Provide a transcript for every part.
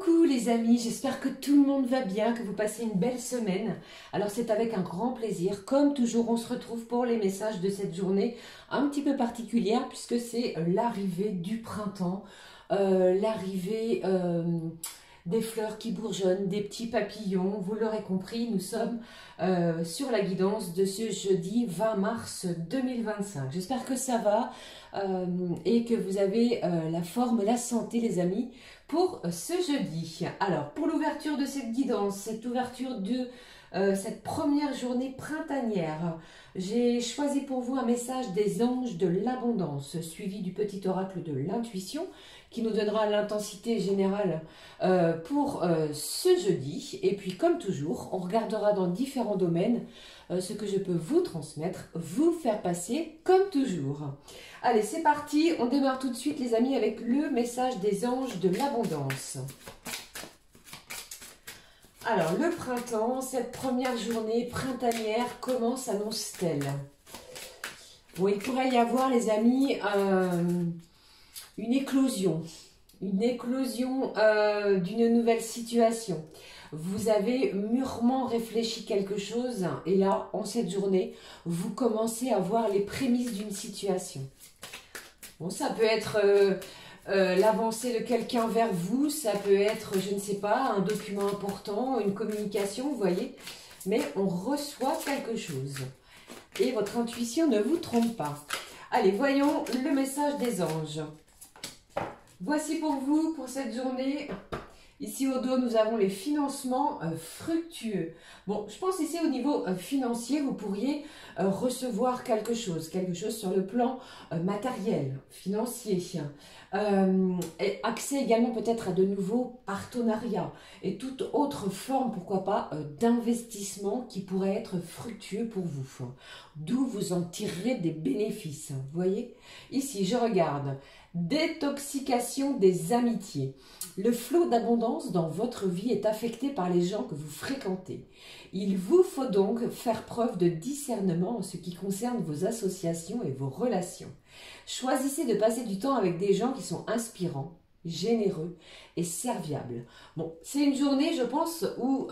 Coucou les amis, j'espère que tout le monde va bien, que vous passez une belle semaine. Alors c'est avec un grand plaisir, comme toujours on se retrouve pour les messages de cette journée un petit peu particulière puisque c'est l'arrivée du printemps, l'arrivée des fleurs qui bourgeonnent, des petits papillons. Vous l'aurez compris, nous sommes sur la guidance de ce jeudi 20 mars 2025. J'espère que ça va et que vous avez la forme et la santé les amis pour ce jeudi. Alors pour l'ouverture de cette guidance, cette ouverture de cette première journée printanière, j'ai choisi pour vous un message des anges de l'abondance suivi du petit oracle de l'intuition qui nous donnera l'intensité générale pour ce jeudi. Et puis comme toujours, on regardera dans différents domaines ce que je peux vous transmettre, vous faire passer comme toujours. Allez, c'est parti, on démarre tout de suite les amis avec le message des anges de l'abondance. Alors, le printemps, cette première journée printanière, comment s'annonce-t-elle? Bon, il pourrait y avoir, les amis, une éclosion d'une nouvelle situation. Vous avez mûrement réfléchi quelque chose et là, en cette journée, vous commencez à voir les prémices d'une situation. Bon, ça peut être l'avancée de quelqu'un vers vous, ça peut être, je ne sais pas, un document important, une communication, vous voyez. Mais on reçoit quelque chose. Et votre intuition ne vous trompe pas. Allez, voyons le message des anges. Voici pour vous, pour cette journée. Ici au dos, nous avons les financements fructueux. Bon, je pense ici au niveau financier, vous pourriez recevoir quelque chose sur le plan matériel, financier. Et accès également peut-être à de nouveaux partenariats et toute autre forme, pourquoi pas, d'investissement qui pourrait être fructueux pour vous. D'où vous en tirerez des bénéfices. Vous voyez, ici, je regarde. Détoxication des amitiés. Le flot d'abondance dans votre vie est affecté par les gens que vous fréquentez. Il vous faut donc faire preuve de discernement en ce qui concerne vos associations et vos relations. Choisissez de passer du temps avec des gens qui sont inspirants, généreux et serviables. Bon, c'est une journée, je pense, où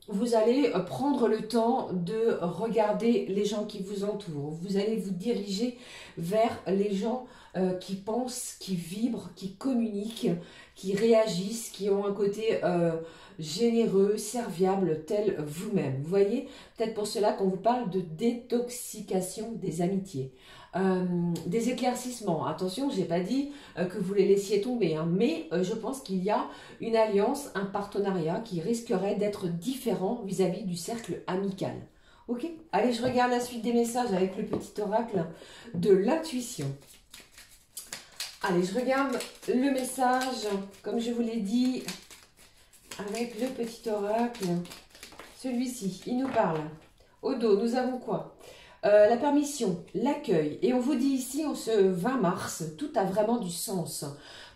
vous allez prendre le temps de regarder les gens qui vous entourent. Vous allez vous diriger vers les gens qui pensent, qui vibrent, qui communiquent, qui réagissent, qui ont un côté généreux, serviable, tel vous-même. Vous voyez, peut-être pour cela qu'on vous parle de détoxication des amitiés. Des éclaircissements. Attention, je n'ai pas dit que vous les laissiez tomber, hein, mais je pense qu'il y a une alliance, un partenariat qui risquerait d'être différent vis-à-vis du cercle amical. Ok? Allez, je regarde la suite des messages avec le petit oracle de l'intuition. Allez, je regarde le message, comme je vous l'ai dit, avec le petit oracle. Celui-ci, il nous parle. Au dos, nous avons quoi? La permission, l'accueil. Et on vous dit ici, en ce 20 mars, tout a vraiment du sens.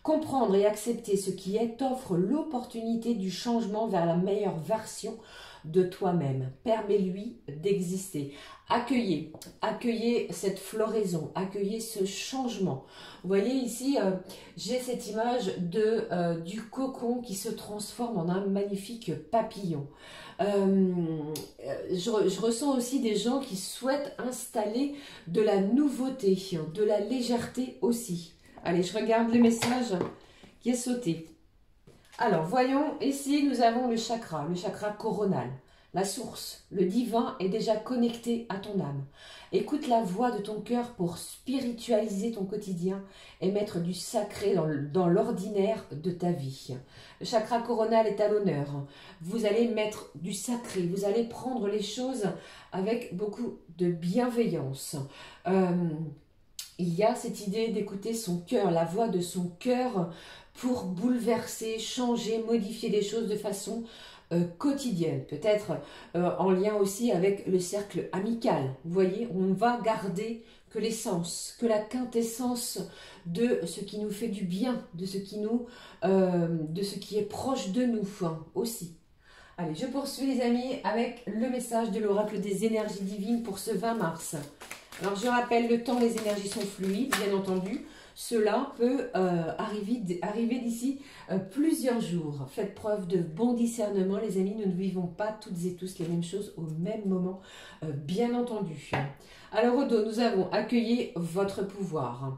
Comprendre et accepter ce qui est offre l'opportunité du changement vers la meilleure version de toi-même. Permets-lui d'exister. Accueillez cette floraison, accueillez ce changement. Vous voyez ici, j'ai cette image du cocon qui se transforme en un magnifique papillon. Je ressens aussi des gens qui souhaitent installer de la nouveauté, de la légèreté aussi. Allez, je regarde le message qui est sauté. Alors, voyons, ici, nous avons le chakra coronal. La source, le divin est déjà connecté à ton âme. Écoute la voix de ton cœur pour spiritualiser ton quotidien et mettre du sacré dans l'ordinaire de ta vie. Le chakra coronal est à l'honneur. Vous allez mettre du sacré, vous allez prendre les choses avec beaucoup de bienveillance. Il y a cette idée d'écouter son cœur, la voix de son cœur pour bouleverser, changer, modifier les choses de façon quotidienne, peut-être en lien aussi avec le cercle amical. Vous voyez, on va garder que l'essence, que la quintessence de ce qui nous fait du bien, de ce qui est proche de nous aussi. Allez, je poursuis les amis avec le message de l'oracle des énergies divines pour ce 20 mars. Alors je rappelle, le temps, les énergies sont fluides, bien entendu. Cela peut arriver d'ici plusieurs jours. Faites preuve de bon discernement, les amis. Nous ne vivons pas toutes et tous les mêmes choses au même moment, bien entendu. Alors, au dos, nous avons accueilli votre pouvoir.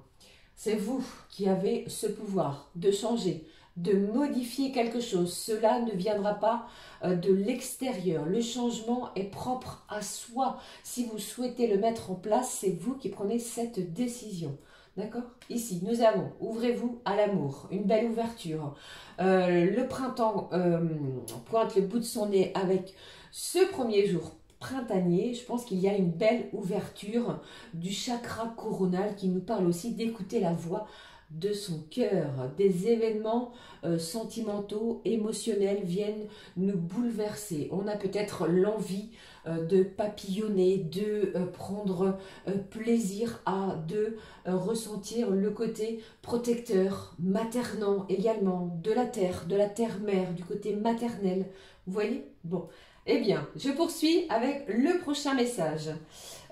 C'est vous qui avez ce pouvoir de changer, de modifier quelque chose. Cela ne viendra pas de l'extérieur. Le changement est propre à soi. Si vous souhaitez le mettre en place, c'est vous qui prenez cette décision. D'accord? Ici, nous avons, ouvrez-vous à l'amour, une belle ouverture. Le printemps pointe le bout de son nez avec ce premier jour printanier. Je pense qu'il y a une belle ouverture du chakra coronal qui nous parle aussi d'écouter la voix de son cœur. Des événements sentimentaux, émotionnels viennent nous bouleverser. On a peut-être l'envie de papillonner, de prendre plaisir de ressentir le côté protecteur, maternant également, de la terre-mère, du côté maternel. Vous voyez? Bon. Eh bien, je poursuis avec le prochain message.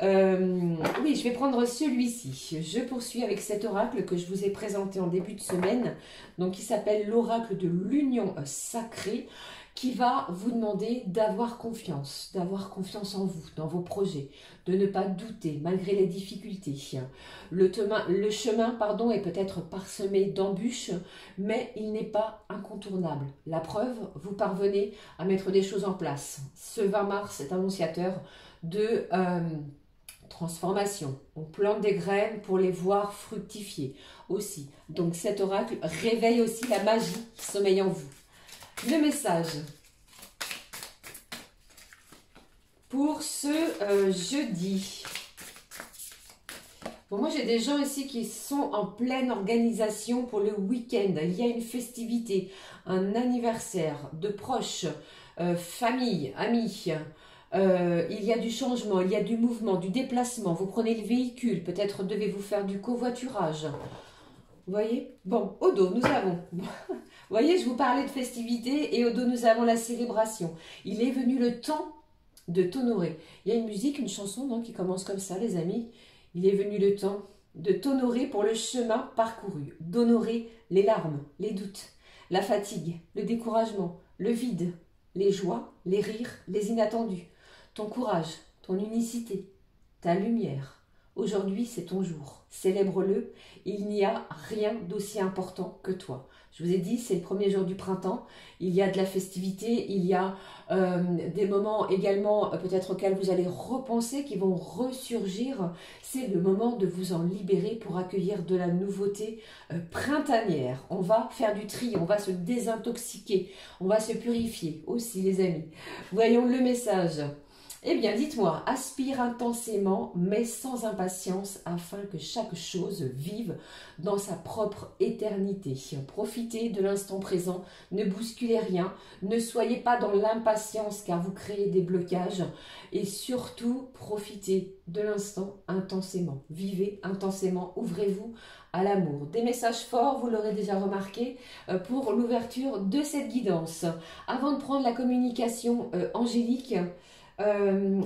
Oui, je vais prendre celui-ci. Je poursuis avec cet oracle que je vous ai présenté en début de semaine, donc qui s'appelle l'oracle de l'union sacrée, qui va vous demander d'avoir confiance en vous, dans vos projets, de ne pas douter malgré les difficultés. Le chemin est peut-être parsemé d'embûches, mais il n'est pas incontournable. La preuve, vous parvenez à mettre des choses en place. Ce 20 mars est annonciateur de transformation. On plante des graines pour les voir fructifier aussi. Donc cet oracle réveille aussi la magie qui sommeille en vous. Le message pour ce jeudi. Bon, moi, j'ai des gens ici qui sont en pleine organisation pour le week-end. Il y a une festivité, un anniversaire de proches, famille, amis. Il y a du changement, il y a du mouvement, du déplacement. Vous prenez le véhicule, peut-être devez-vous faire du covoiturage. Vous voyez? Bon, au dos, nous avons... Vous voyez, je vous parlais de festivité et au dos, nous avons la célébration. Il est venu le temps de t'honorer. Il y a une musique, une chanson non, qui commence comme ça, les amis. Il est venu le temps de t'honorer pour le chemin parcouru, d'honorer les larmes, les doutes, la fatigue, le découragement, le vide, les joies, les rires, les inattendus, ton courage, ton unicité, ta lumière. Aujourd'hui, c'est ton jour. Célèbre-le. Il n'y a rien d'aussi important que toi. Je vous ai dit, c'est le premier jour du printemps. Il y a de la festivité. Il y a des moments également peut-être auxquels vous allez repenser, qui vont ressurgir. C'est le moment de vous en libérer pour accueillir de la nouveauté printanière. On va faire du tri, on va se désintoxiquer, on va se purifier aussi, les amis. Voyons le message. Eh bien, dites-moi, aspire intensément, mais sans impatience, afin que chaque chose vive dans sa propre éternité. Profitez de l'instant présent, ne bousculez rien, ne soyez pas dans l'impatience car vous créez des blocages. Et surtout, profitez de l'instant intensément. Vivez intensément, ouvrez-vous à l'amour. Des messages forts, vous l'aurez déjà remarqué, pour l'ouverture de cette guidance. Avant de prendre la communication angélique,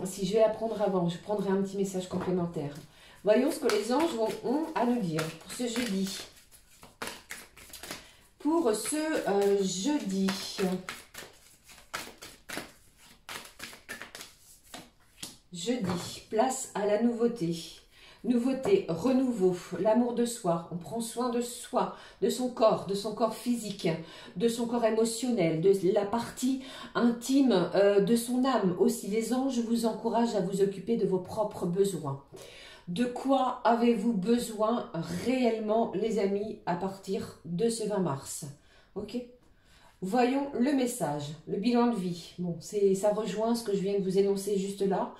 si je vais la prendre avant, je prendrai un petit message complémentaire. Voyons ce que les anges ont à nous dire pour ce jeudi. Pour ce jeudi. Jeudi, place à la nouveauté. Nouveauté, renouveau, l'amour de soi. On prend soin de soi, de son corps physique, de son corps émotionnel, de la partie intime de son âme. Aussi, les anges vous encouragent à vous occuper de vos propres besoins. De quoi avez-vous besoin réellement, les amis, à partir de ce 20 mars? Ok? Voyons le message, le bilan de vie. Bon, ça rejoint ce que je viens de vous énoncer juste là.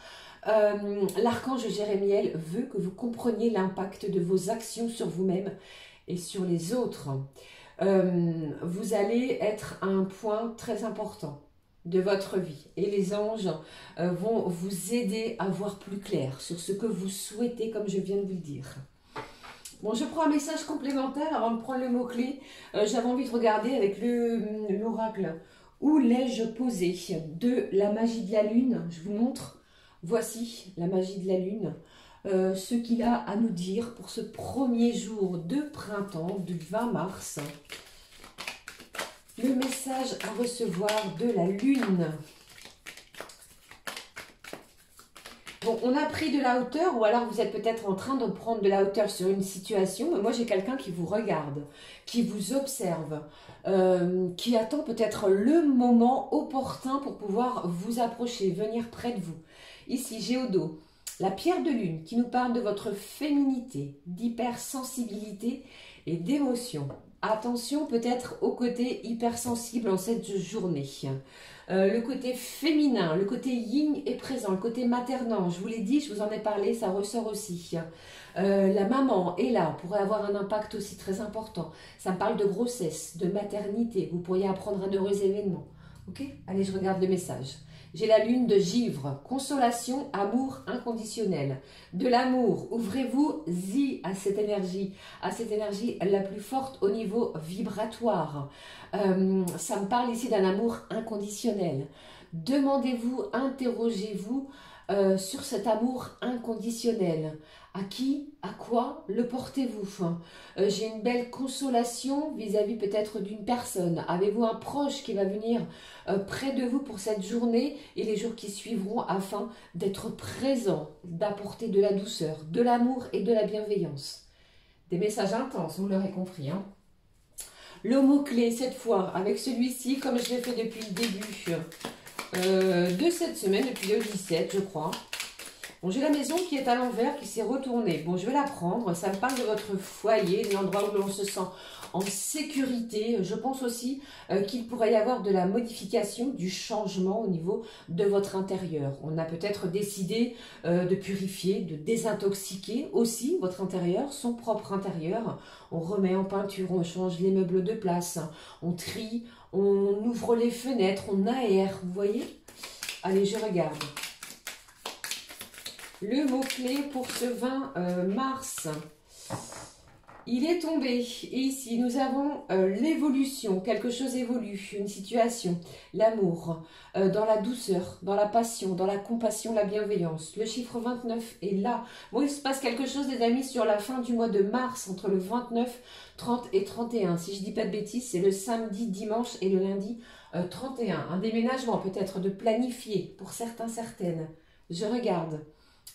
L'archange Jérémiel veut que vous compreniez l'impact de vos actions sur vous-même et sur les autres. Vous allez être à un point très important de votre vie et les anges vont vous aider à voir plus clair sur ce que vous souhaitez, comme je viens de vous le dire. Bon, je prends un message complémentaire avant de prendre le mot-clé. J'avais envie de regarder avec l'oracle « Où l'ai-je posé ?» de la magie de la lune. Je vous montre. Voici la magie de la lune. ce qu'il a à nous dire pour ce premier jour de printemps du 20 mars. Le message à recevoir de la Lune. Bon, on a pris de la hauteur, ou alors vous êtes peut-être en train de prendre de la hauteur sur une situation, mais moi j'ai quelqu'un qui vous regarde, qui vous observe, qui attend peut-être le moment opportun pour pouvoir vous approcher, venir près de vous. Ici, Géodo, la pierre de lune qui nous parle de votre féminité, d'hypersensibilité et d'émotion. Attention peut-être au côté hypersensible en cette journée. Le côté féminin, le côté yin est présent, le côté maternant, je vous l'ai dit, je vous en ai parlé, ça ressort aussi. La maman est là, pourrait avoir un impact aussi très important. Ça me parle de grossesse, de maternité, vous pourriez apprendre un heureux événement. Ok? Allez, je regarde le message. J'ai la lune de givre, consolation, amour inconditionnel. De l'amour, ouvrez-vous-y à cette énergie la plus forte au niveau vibratoire. Ça me parle ici d'un amour inconditionnel. Demandez-vous, interrogez-vous sur cet amour inconditionnel. À qui, à quoi le portez-vous? J'ai une belle consolation vis-à-vis peut-être d'une personne. Avez-vous un proche qui va venir près de vous pour cette journée et les jours qui suivront afin d'être présent, d'apporter de la douceur, de l'amour et de la bienveillance. Des messages intenses, vous l'aurez compris. Hein. Le mot-clé, cette fois, avec celui-ci, comme je l'ai fait depuis le début de cette semaine, depuis le 17, je crois. Bon, j'ai la maison qui est à l'envers, qui s'est retournée. Bon, je vais la prendre. Ça me parle de votre foyer, de l'endroit où l'on se sent en sécurité. Je pense aussi qu'il pourrait y avoir de la modification, du changement au niveau de votre intérieur. On a peut-être décidé de purifier, de désintoxiquer aussi votre intérieur, son propre intérieur. On remet en peinture, on change les meubles de place, on trie, on ouvre les fenêtres, on aère, vous voyez? Allez, je regarde. Le mot-clé pour ce 20 mars, il est tombé. Et ici, nous avons l'évolution, quelque chose évolue, une situation, l'amour, dans la douceur, dans la passion, dans la compassion, la bienveillance. Le chiffre 29 est là. Bon, il se passe quelque chose, les amis, sur la fin du mois de mars, entre le 29, 30 et 31. Si je ne dis pas de bêtises, c'est le samedi, dimanche et le lundi 31. Un déménagement peut-être de planifier pour certains, certaines. Je regarde.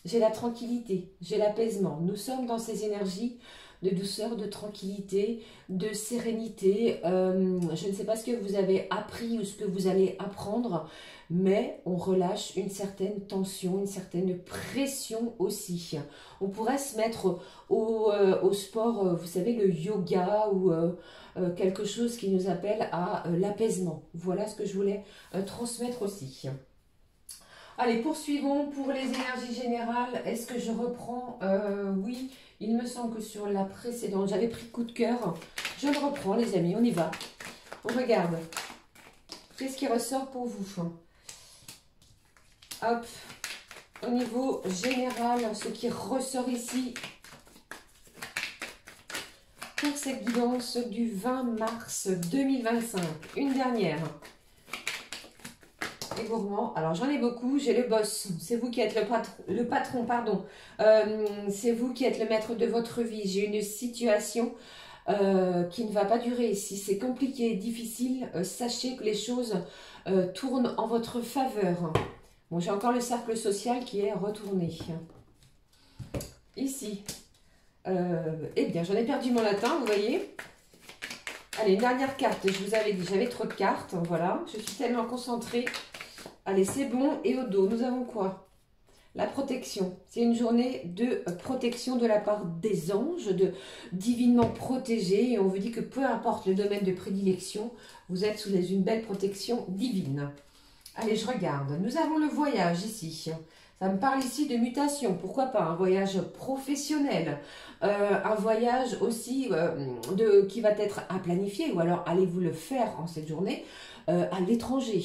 J'ai la tranquillité, j'ai l'apaisement. Nous sommes dans ces énergies de douceur, de tranquillité, de sérénité. Je ne sais pas ce que vous avez appris ou ce que vous allez apprendre, mais on relâche une certaine tension, une certaine pression aussi. On pourrait se mettre au sport, vous savez, le yoga ou quelque chose qui nous appelle à l'apaisement. Voilà ce que je voulais transmettre aussi. Allez, poursuivons pour les énergies générales. Est-ce que je reprends oui, il me semble que sur la précédente, j'avais pris coup de cœur. Je le reprends, les amis, on y va. On regarde. Qu'est-ce qui ressort pour vous? Hop. Au niveau général, ce qui ressort ici pour cette guidance du 20 mars 2025. Une dernière. Les gourmands, alors j'en ai beaucoup, j'ai le boss, c'est vous qui êtes le patron, pardon, c'est vous qui êtes le maître de votre vie. J'ai une situation qui ne va pas durer. Si c'est compliqué, difficile, sachez que les choses tournent en votre faveur. Bon, j'ai encore le cercle social qui est retourné. Ici, eh bien j'en ai perdu mon latin, vous voyez. Allez, une dernière carte, je vous avais dit, j'avais trop de cartes, voilà, je suis tellement concentrée. Allez, c'est bon. Et au dos, nous avons quoi? La protection. C'est une journée de protection de la part des anges, de divinement protégés. Et on vous dit que peu importe le domaine de prédilection, vous êtes sous une belle protection divine. Allez, je regarde. Nous avons le voyage ici. Ça me parle ici de mutation. Pourquoi pas un voyage professionnel, un voyage aussi qui va être à planifier. Ou alors, allez-vous le faire en cette journée à l'étranger,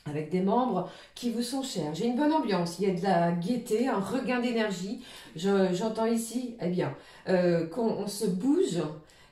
avec des membres qui vous sont chers. J'ai une bonne ambiance, il y a de la gaieté, un regain d'énergie. J'entends ici, eh bien, qu'on se bouge,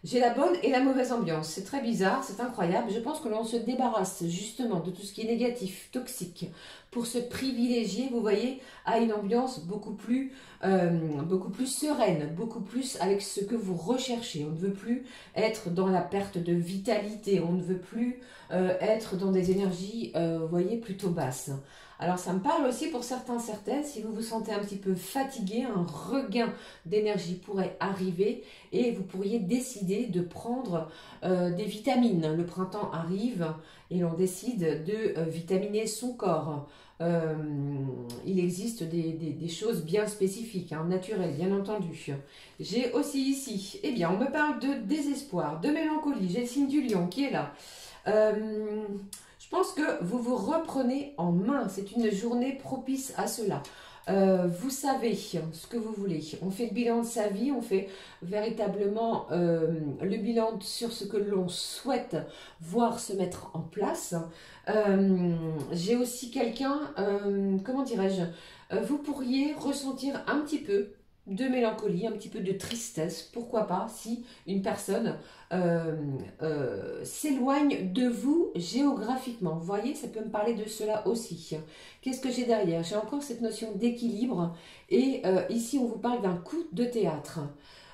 J'ai la bonne et la mauvaise ambiance. C'est très bizarre, c'est incroyable. Je pense que l'on se débarrasse justement de tout ce qui est négatif, toxique, pour se privilégier, vous voyez, à une ambiance beaucoup plus sereine, beaucoup plus avec ce que vous recherchez. On ne veut plus être dans la perte de vitalité, on ne veut plus être dans des énergies, vous voyez, plutôt basses. Alors ça me parle aussi pour certains, certaines, si vous vous sentez un petit peu fatigué, un regain d'énergie pourrait arriver et vous pourriez décider de prendre des vitamines. Le printemps arrive et l'on décide de vitaminer son corps. Il existe des choses bien spécifiques, hein, naturelles, bien entendu. J'ai aussi ici, eh bien, on me parle de désespoir, de mélancolie. J'ai le signe du lion qui est là. Je pense que vous vous reprenez en main. C'est une journée propice à cela. Vous savez ce que vous voulez. On fait le bilan de sa vie, on fait véritablement le bilan sur ce que l'on souhaite voir se mettre en place. J'ai aussi quelqu'un, comment dirais-je, vous pourriez ressentir un petit peu de mélancolie, un petit peu de tristesse, pourquoi pas, si une personne s'éloigne de vous géographiquement. Vous voyez, ça peut me parler de cela aussi. Qu'est-ce que j'ai derrière? J'ai encore cette notion d'équilibre et ici on vous parle d'un coup de théâtre.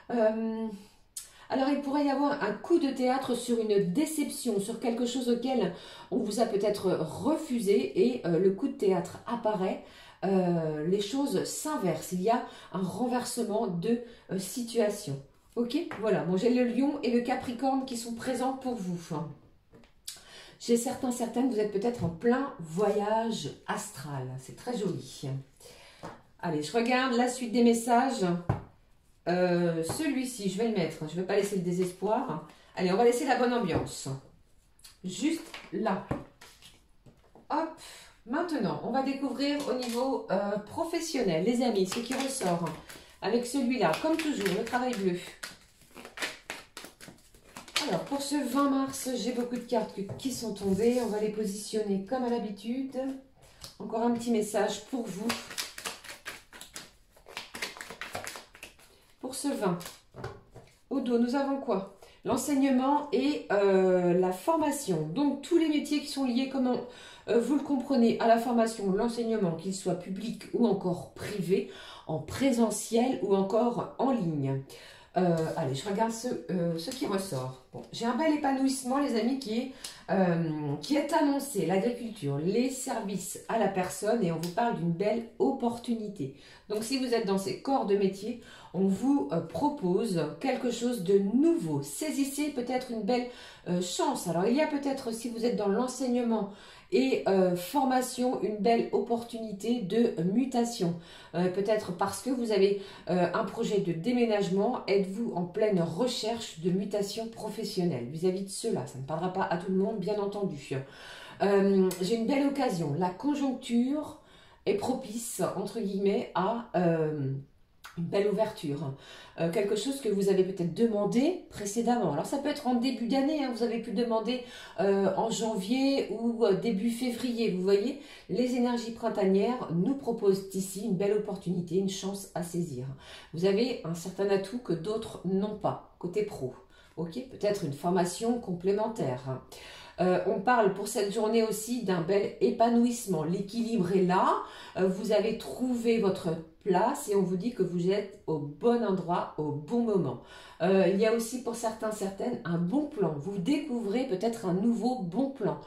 Alors il pourrait y avoir un coup de théâtre sur une déception, sur quelque chose auquel on vous a peut-être refusé et le coup de théâtre apparaît. Les choses s'inversent, il y a un renversement de situation. Ok, voilà, bon, j'ai le lion et le capricorne qui sont présents pour vous. J'ai certaines, vous êtes peut-être en plein voyage astral, c'est très joli. Allez, je regarde la suite des messages. Celui-ci, je vais le mettre, je ne vais pas laisser le désespoir. Allez, on va laisser la bonne ambiance. Juste là. Hop. Maintenant, on va découvrir au niveau professionnel, les amis, ce qui ressort avec celui-là, comme toujours, le travail bleu. Alors, pour ce 20 mars, j'ai beaucoup de cartes qui sont tombées. On va les positionner comme à l'habitude. Encore un petit message pour vous. Pour ce 20, au dos, nous avons quoi? L'enseignement et la formation. Donc, tous les métiers qui sont liés, comment vous le comprenez, à la formation, l'enseignement, qu'il soit public ou encore privé, en présentiel ou encore en ligne. Allez, je regarde ce qui ressort. Bon, j'ai un bel épanouissement, les amis, qui est annoncé. L'agriculture, les services à la personne et on vous parle d'une belle opportunité. Donc, si vous êtes dans ces corps de métier, on vous propose quelque chose de nouveau. Saisissez peut-être une belle chance. Alors, il y a peut-être, si vous êtes dans l'enseignement et formation, une belle opportunité de mutation. Peut-être parce que vous avez un projet de déménagement, êtes-vous en pleine recherche de mutation professionnelle vis-à-vis de cela. Ça ne parlera pas à tout le monde, bien entendu. J'ai une belle occasion. La conjoncture est propice, entre guillemets, à une belle ouverture. Quelque chose que vous avez peut-être demandé précédemment. Alors ça peut être en début d'année, hein, vous avez pu demander en janvier ou début février. Vous voyez, les énergies printanières nous proposent ici une belle opportunité, une chance à saisir. Vous avez un certain atout que d'autres n'ont pas, côté pro. Ok, peut-être une formation complémentaire. On parle pour cette journée aussi d'un bel épanouissement. L'équilibre est là, vous avez trouvé votre place et on vous dit que vous êtes au bon endroit, au bon moment. Il y a aussi pour certaines un bon plan. Vous découvrez peut-être un nouveau bon plan.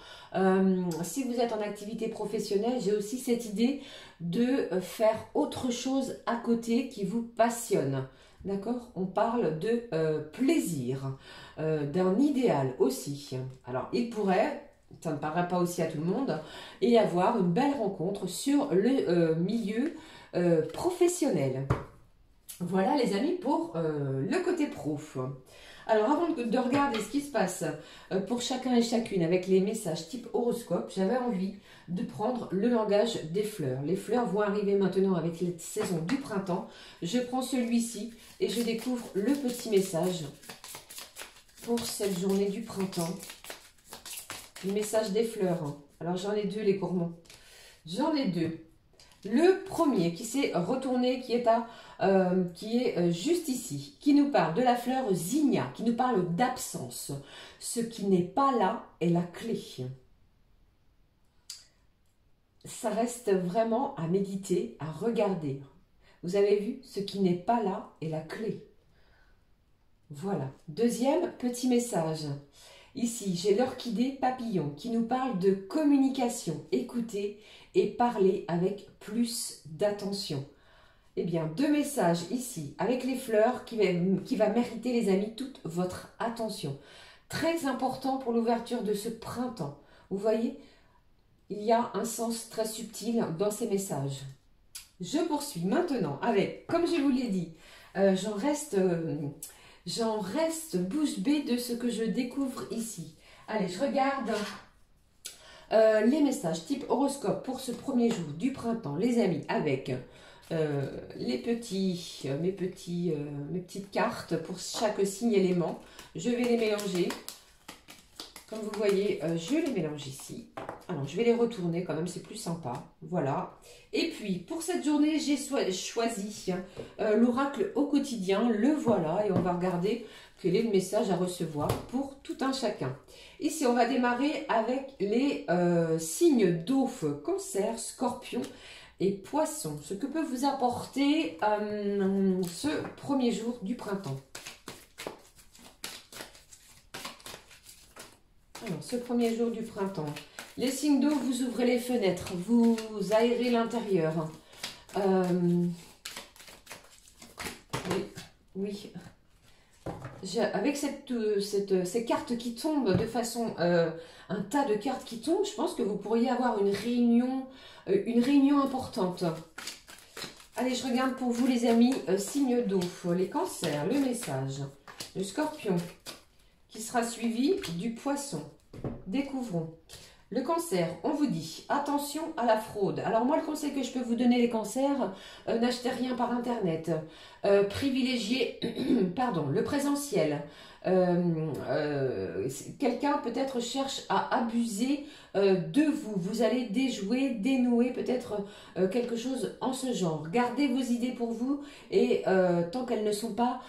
Si vous êtes en activité professionnelle, j'ai aussi cette idée de faire autre chose à côté qui vous passionne. D'accord? On parle de plaisir, d'un idéal aussi. Alors, il pourrait, ça ne parlera pas aussi à tout le monde, y avoir une belle rencontre sur le milieu professionnel. Voilà les amis pour le côté pro. Alors avant de regarder ce qui se passe pour chacun et chacune avec les messages type horoscope, j'avais envie de prendre le langage des fleurs. Les fleurs vont arriver maintenant avec les saisons du printemps. Je prends celui-ci et je découvre le petit message pour cette journée du printemps. Le message des fleurs. Alors j'en ai deux les gourmands. J'en ai deux. Le premier qui s'est retourné, qui est à qui est juste ici, qui nous parle de la fleur zinnia, qui nous parle d'absence. Ce qui n'est pas là est la clé. Ça reste vraiment à méditer, à regarder. Vous avez vu, ce qui n'est pas là est la clé. Voilà. Deuxième petit message. Ici, j'ai l'orchidée papillon qui nous parle de communication. Écoutez et parlez avec plus d'attention. Eh bien, deux messages ici avec les fleurs qui va mériter, les amis, toute votre attention. Très important pour l'ouverture de ce printemps. Vous voyez, il y a un sens très subtil dans ces messages. Je poursuis maintenant avec, comme je vous l'ai dit, j'en reste bouche bée de ce que je découvre ici. Allez, je regarde les messages type horoscope pour ce premier jour du printemps, les amis, avec mes petites cartes pour chaque signe élément. Je vais les mélanger. Comme vous voyez, je les mélange ici. Alors, je vais les retourner quand même, c'est plus sympa. Voilà. Et puis, pour cette journée, j'ai choisi l'oracle au quotidien. Le voilà. Et on va regarder quel est le message à recevoir pour tout un chacun. Ici, on va démarrer avec les signes d'eau, Cancer, Scorpion et Poisson. Ce que peut vous apporter ce premier jour du printemps. Alors, ce premier jour du printemps, les signes d'eau, vous ouvrez les fenêtres, vous aérez l'intérieur. Oui. Avec ces cartes qui tombent de façon, un tas de cartes qui tombent, je pense que vous pourriez avoir une réunion importante. Allez, je regarde pour vous les amis, signes d'eau, les cancers, le message, le scorpion, qui sera suivi du poisson. Découvrons. Le cancer, on vous dit, attention à la fraude. Alors moi, le conseil que je peux vous donner, les cancers, n'achetez rien par Internet. Privilégiez le présentiel. Quelqu'un peut-être cherche à abuser de vous. Vous allez déjouer, dénouer peut-être quelque chose en ce genre. Gardez vos idées pour vous et tant qu'elles ne sont pas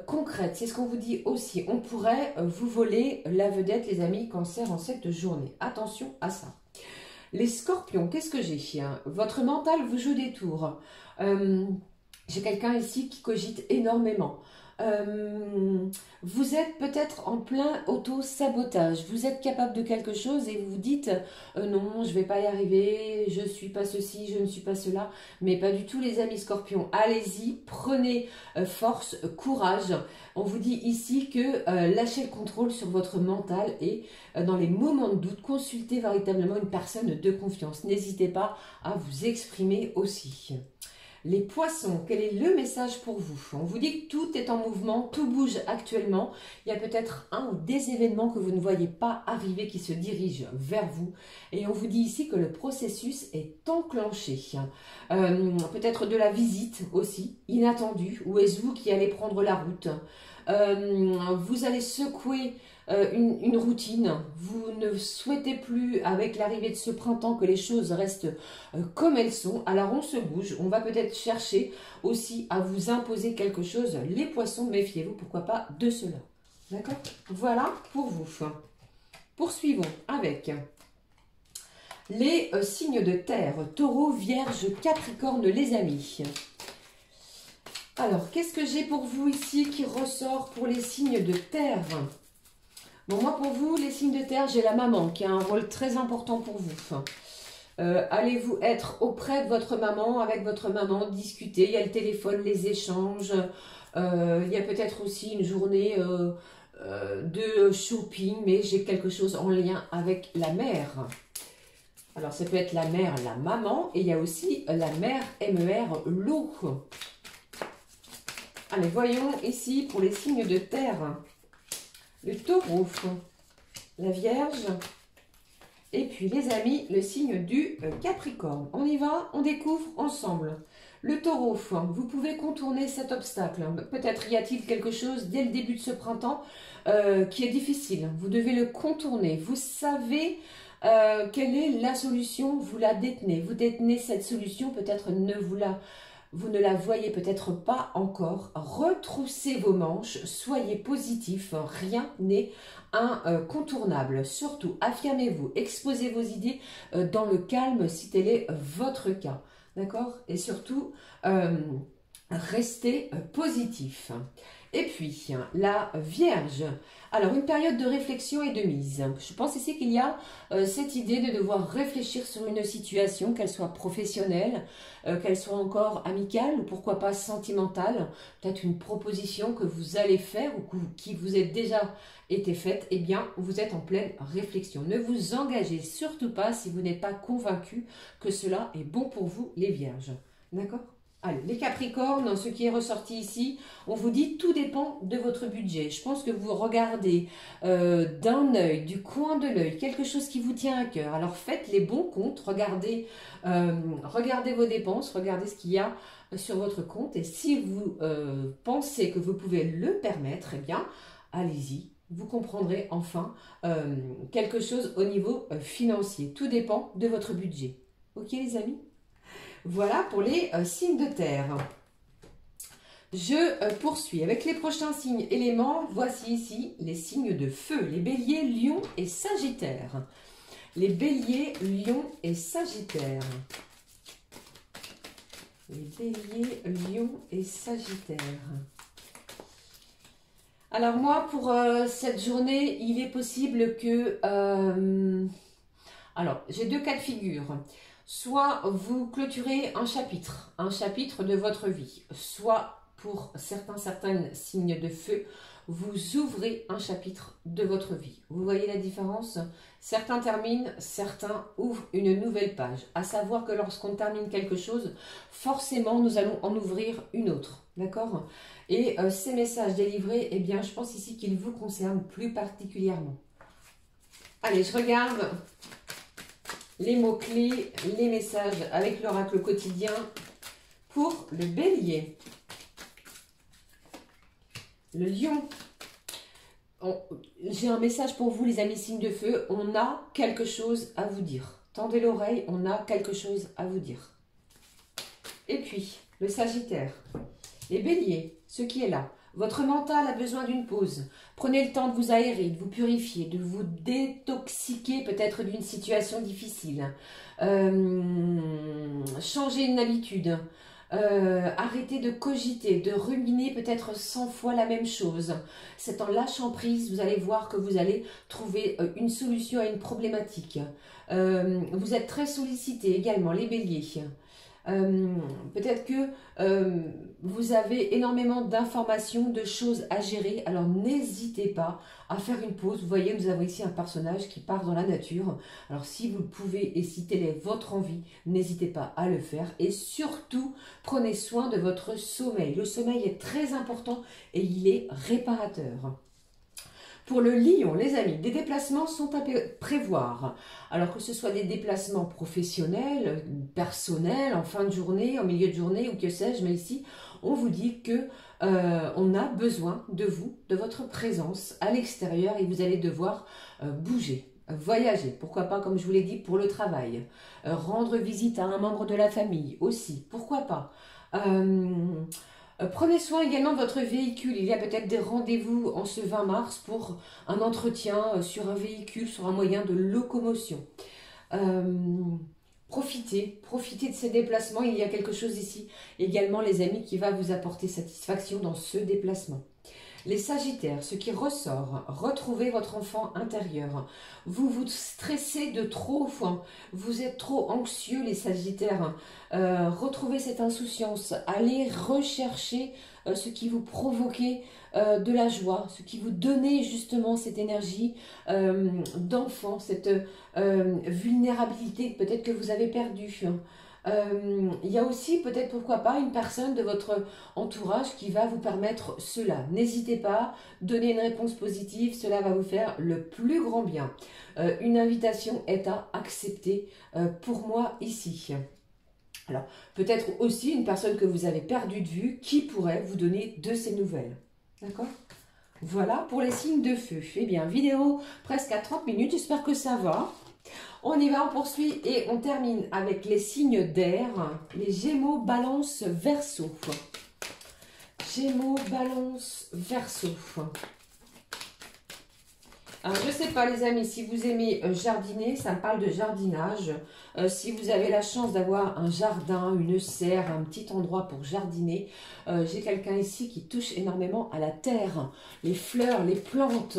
concrètes. C'est ce qu'on vous dit aussi. On pourrait vous voler la vedette, les amis, cancer, en cette journée. Attention à ça. Les scorpions, qu'est-ce que j'ai? Votre mental vous joue des tours. J'ai quelqu'un ici qui cogite énormément. Vous êtes peut-être en plein auto-sabotage. Vous êtes capable de quelque chose et vous vous dites non, je ne vais pas y arriver, je ne suis pas ceci, je ne suis pas cela. Mais pas du tout, les amis scorpions. Allez-y, prenez force, courage. On vous dit ici que lâchez le contrôle sur votre mental et dans les moments de doute, consultez véritablement une personne de confiance. N'hésitez pas à vous exprimer aussi. Les poissons, quel est le message pour vous? On vous dit que tout est en mouvement, tout bouge actuellement. Il y a peut-être un ou des événements que vous ne voyez pas arriver qui se dirigent vers vous. Et on vous dit ici que le processus est enclenché. Peut-être de la visite aussi, inattendue. Ou est-ce vous qui allez prendre la route? Vous allez secouer une routine, vous ne souhaitez plus avec l'arrivée de ce printemps que les choses restent comme elles sont, alors on se bouge, on va peut-être chercher aussi à vous imposer quelque chose. Les poissons, méfiez-vous, pourquoi pas de cela. D'accord? Voilà pour vous. Poursuivons avec les signes de terre, taureau, vierge, capricorne, les amis. Alors, qu'est-ce que j'ai pour vous ici qui ressort pour les signes de terre? Bon, moi, pour vous, les signes de terre, j'ai la maman qui a un rôle très important pour vous. Allez-vous être auprès de votre maman, avec votre maman, discuter. Il y a le téléphone, les échanges. Il y a peut-être aussi une journée de shopping, mais j'ai quelque chose en lien avec la mère. Alors, ça peut être la mère, la maman, et il y a aussi la mère, M-E-R, l'eau. Allez, voyons ici pour les signes de terre. Le taureau, la vierge, et puis les amis, le signe du capricorne. On y va, on découvre ensemble. Le taureau, vous pouvez contourner cet obstacle. Peut-être y a-t-il quelque chose dès le début de ce printemps qui est difficile. Vous devez le contourner. Vous savez quelle est la solution, vous la détenez. Vous détenez cette solution, peut-être ne vous la vous ne la voyez peut-être pas encore. Retroussez vos manches, soyez positif, rien n'est incontournable. Surtout, affirmez-vous, exposez vos idées dans le calme si tel est votre cas. D'accord? Et surtout, restez positif. Et puis, la Vierge. Alors, une période de réflexion et de mise. Je pense ici qu'il y a cette idée de devoir réfléchir sur une situation, qu'elle soit professionnelle, qu'elle soit encore amicale ou pourquoi pas sentimentale. Peut-être une proposition que vous allez faire ou qui vous est déjà été faite. Eh bien, vous êtes en pleine réflexion. Ne vous engagez surtout pas si vous n'êtes pas convaincu que cela est bon pour vous, les Vierges. D'accord ? Allez, les Capricornes, ce qui est ressorti ici, on vous dit tout dépend de votre budget. Je pense que vous regardez d'un œil, du coin de l'œil, quelque chose qui vous tient à cœur. Alors faites les bons comptes, regardez vos dépenses, regardez ce qu'il y a sur votre compte. Et si vous pensez que vous pouvez le permettre, eh bien, allez-y. Vous comprendrez enfin quelque chose au niveau financier. Tout dépend de votre budget. Ok les amis ? Voilà pour les signes de terre. Je poursuis avec les prochains signes éléments. Voici ici les signes de feu, les béliers, lions et sagittaires. Les béliers, lions et sagittaires. Les béliers, lions et sagittaires. Alors moi, pour cette journée, il est possible que... alors, j'ai deux cas de figure. Soit vous clôturez un chapitre de votre vie. Soit pour certains signes de feu, vous ouvrez un chapitre de votre vie. Vous voyez la différence? Certains terminent, certains ouvrent une nouvelle page. À savoir que lorsqu'on termine quelque chose, forcément nous allons en ouvrir une autre. D'accord? Et ces messages délivrés, eh bien je pense ici qu'ils vous concernent plus particulièrement. Allez, je regarde les mots-clés, les messages avec l'oracle quotidien pour le bélier. Le lion. J'ai un message pour vous les amis signes de feu. On a quelque chose à vous dire. Tendez l'oreille, on a quelque chose à vous dire. Et puis, le sagittaire. Les béliers, ce qui est là. Votre mental a besoin d'une pause. Prenez le temps de vous aérer, de vous purifier, de vous détoxiquer peut-être d'une situation difficile. Changez une habitude. Arrêtez de cogiter, de ruminer peut-être 100 fois la même chose. C'est en lâchant prise, vous allez voir que vous allez trouver une solution à une problématique. Vous êtes très sollicité également, les béliers. Peut-être que vous avez énormément d'informations, de choses à gérer, alors n'hésitez pas à faire une pause. Vous voyez, nous avons ici un personnage qui part dans la nature. Alors si vous le pouvez et si telle est votre envie, n'hésitez pas à le faire. Et surtout, prenez soin de votre sommeil. Le sommeil est très important et il est réparateur. Pour le lion, les amis, des déplacements sont à prévoir. Alors que ce soit des déplacements professionnels, personnels, en fin de journée, en milieu de journée ou que sais-je, mais ici, on vous dit que on a besoin de vous, de votre présence à l'extérieur et vous allez devoir bouger, voyager. Pourquoi pas, comme je vous l'ai dit, pour le travail. Rendre visite à un membre de la famille aussi. Pourquoi pas. Prenez soin également de votre véhicule. Il y a peut-être des rendez-vous en ce 20 mars pour un entretien sur un véhicule, sur un moyen de locomotion. Profitez de ces déplacements. Il y a quelque chose ici également, les amis, qui va vous apporter satisfaction dans ce déplacement. Les sagittaires, ce qui ressort, retrouvez votre enfant intérieur. Vous vous stressez de trop, vous êtes trop anxieux les sagittaires. Retrouvez cette insouciance, allez rechercher ce qui vous provoquait de la joie, ce qui vous donnait justement cette énergie d'enfant, cette vulnérabilité peut-être que vous avez perdue. Il y a aussi peut-être pourquoi pas une personne de votre entourage qui va vous permettre cela. N'hésitez pas, donnez une réponse positive, cela va vous faire le plus grand bien. Une invitation est à accepter pour moi ici. Alors, peut-être aussi une personne que vous avez perdue de vue qui pourrait vous donner de ces nouvelles. D'accord ? Voilà pour les signes de feu. Eh bien, vidéo presque à 30 minutes, j'espère que ça va. On y va, on poursuit et on termine avec les signes d'air. Les Gémeaux, Balance, Verseau. Gémeaux, Balance, Verseau. Alors, je ne sais pas les amis, si vous aimez jardiner, ça me parle de jardinage. Si vous avez la chance d'avoir un jardin, une serre, un petit endroit pour jardiner, j'ai quelqu'un ici qui touche énormément à la terre, les fleurs, les plantes,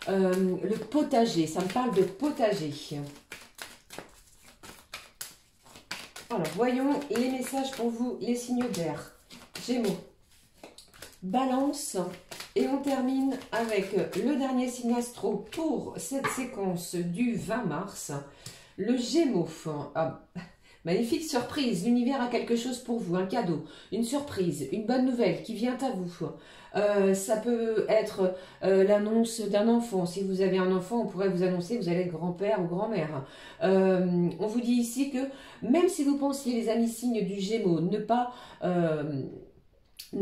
le potager. Ça me parle de potager. Alors, voyons les messages pour vous, les signes d'air. Gémeaux, Balance. Et on termine avec le dernier signe astro pour cette séquence du 20 mars. Le Gémeaux. Ah, magnifique surprise. L'univers a quelque chose pour vous. Un cadeau, une surprise, une bonne nouvelle qui vient à vous. Ça peut être l'annonce d'un enfant. Si vous avez un enfant, on pourrait vous annoncer que vous allez être grand-père ou grand-mère. On vous dit ici que même si vous pensiez, les amis signes du Gémeaux, ne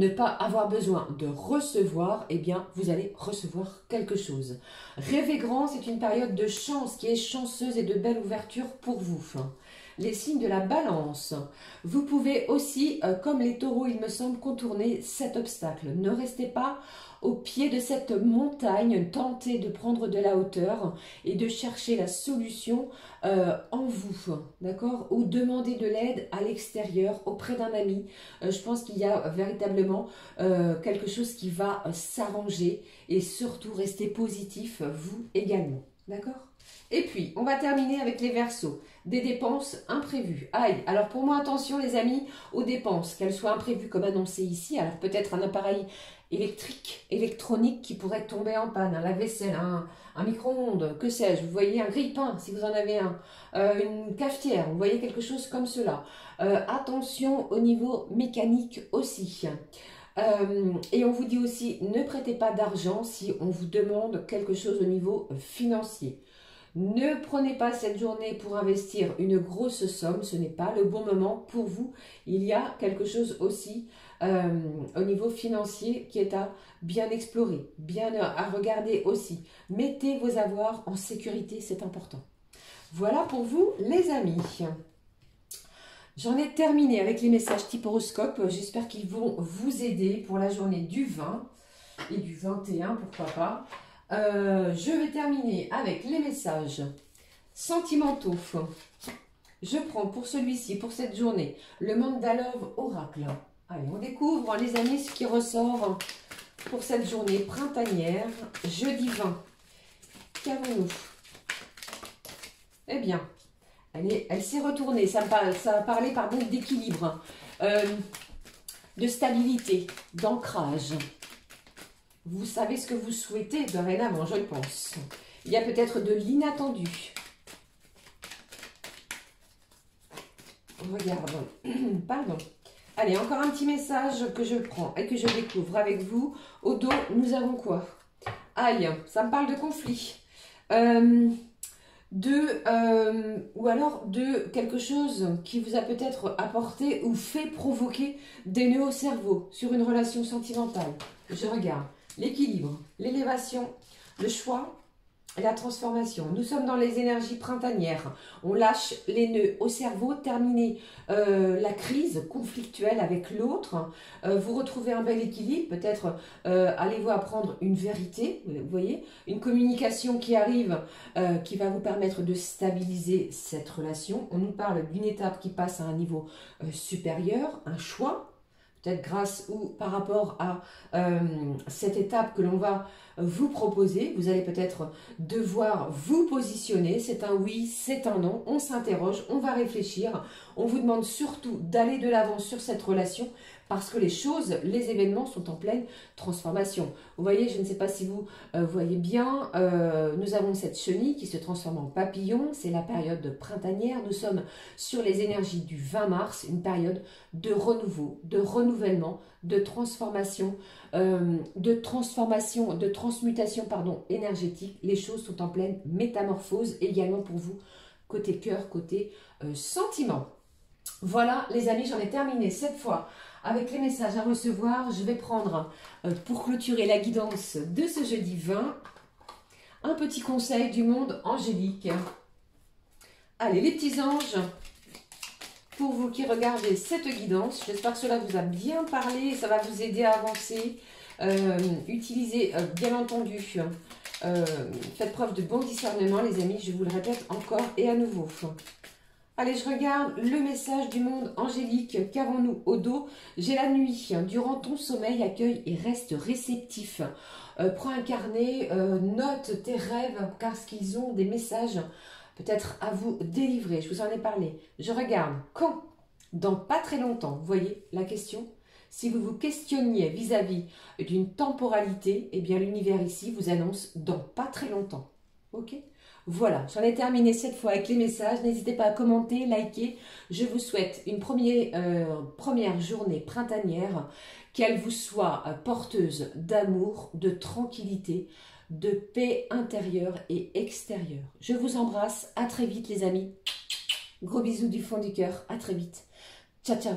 pas avoir besoin de recevoir, eh bien, vous allez recevoir quelque chose. Rêvez grand, c'est une période de chance qui est chanceuse et de belle ouverture pour vous. Les signes de la balance. Vous pouvez aussi, comme les taureaux, il me semble, contourner cet obstacle. Ne restez pas au pied de cette montagne, tentez de prendre de la hauteur et de chercher la solution en vous, d'accord? Ou demander de l'aide à l'extérieur, auprès d'un ami. Je pense qu'il y a véritablement quelque chose qui va s'arranger et surtout rester positif, vous également, d'accord? Et puis, on va terminer avec les Verseaux. Des dépenses imprévues. Aïe, alors pour moi, attention les amis, aux dépenses, qu'elles soient imprévues comme annoncé ici. Alors peut-être un appareil électrique, électronique qui pourrait tomber en panne, un lave-vaisselle, un micro-ondes, que sais-je, vous voyez un grille-pain si vous en avez un, une cafetière, vous voyez quelque chose comme cela. Attention au niveau mécanique aussi. Et on vous dit aussi, ne prêtez pas d'argent si on vous demande quelque chose au niveau financier. Ne prenez pas cette journée pour investir une grosse somme, ce n'est pas le bon moment pour vous. Il y a quelque chose aussi au niveau financier qui est à bien explorer, bien à regarder aussi. Mettez vos avoirs en sécurité, c'est important. Voilà pour vous les amis. J'en ai terminé avec les messages type horoscope. J'espère qu'ils vont vous aider pour la journée du 20 et du 21, pourquoi pas. Je vais terminer avec les messages sentimentaux. Je prends pour celui-ci, pour cette journée, le Mandalove Oracle. Allez, on découvre les amis ce qui ressort pour cette journée printanière, jeudi 20. Qu'avons-nous? Eh bien, elle s'est retournée. Ça a parlé pardon, d'équilibre, de stabilité, d'ancrage. Vous savez ce que vous souhaitez dorénavant, je le pense. Il y a peut-être de l'inattendu. Regarde. Pardon. Allez, encore un petit message que je prends et que je découvre avec vous. Au dos, nous avons quoi? Aïe, ça me parle de conflit. Ou alors de quelque chose qui vous a peut-être apporté ou fait provoquer des nœuds au cerveau sur une relation sentimentale. Je regarde. L'équilibre, l'élévation, le choix et la transformation. Nous sommes dans les énergies printanières. On lâche les nœuds au cerveau, terminer la crise conflictuelle avec l'autre. Vous retrouvez un bel équilibre. Peut-être allez-vous apprendre une vérité, vous voyez, une communication qui arrive, qui va vous permettre de stabiliser cette relation. On nous parle d'une étape qui passe à un niveau supérieur, un choix. Peut-être grâce ou par rapport à cette étape que l'on va vous proposer. Vous allez peut-être devoir vous positionner. C'est un oui, c'est un non. On s'interroge, on va réfléchir. On vous demande surtout d'aller de l'avant sur cette relation parce que les choses, les événements sont en pleine transformation. Vous voyez, je ne sais pas si vous voyez bien, nous avons cette chenille qui se transforme en papillon. C'est la période printanière. Nous sommes sur les énergies du 20 mars, une période de renouveau, de renouvellement, de transformation, de transmutation pardon, énergétique. Les choses sont en pleine métamorphose également pour vous, côté cœur, côté sentiment. Voilà les amis, j'en ai terminé cette fois avec les messages à recevoir. Je vais prendre, pour clôturer la guidance de ce jeudi 20, un petit conseil du monde angélique. Allez, les petits anges, pour vous qui regardez cette guidance, j'espère que cela vous a bien parlé et ça va vous aider à avancer. Utilisez, bien entendu, faites preuve de bon discernement, les amis, je vous le répète encore et à nouveau. Allez, je regarde le message du monde angélique. Qu'avons-nous au dos? J'ai la nuit. Durant ton sommeil, accueille et reste réceptif. Prends un carnet, note tes rêves, parce qu'ils ont des messages peut-être à vous délivrer. Je vous en ai parlé. Je regarde. Quand? Dans pas très longtemps. Vous voyez la question? Si vous vous questionniez vis-à-vis d'une temporalité, eh bien l'univers ici vous annonce dans pas très longtemps. Ok? Voilà, j'en ai terminé cette fois avec les messages. N'hésitez pas à commenter, liker. Je vous souhaite une première journée printanière, qu'elle vous soit porteuse d'amour, de tranquillité, de paix intérieure et extérieure. Je vous embrasse. À très vite les amis. Gros bisous du fond du cœur. À très vite. Ciao, ciao.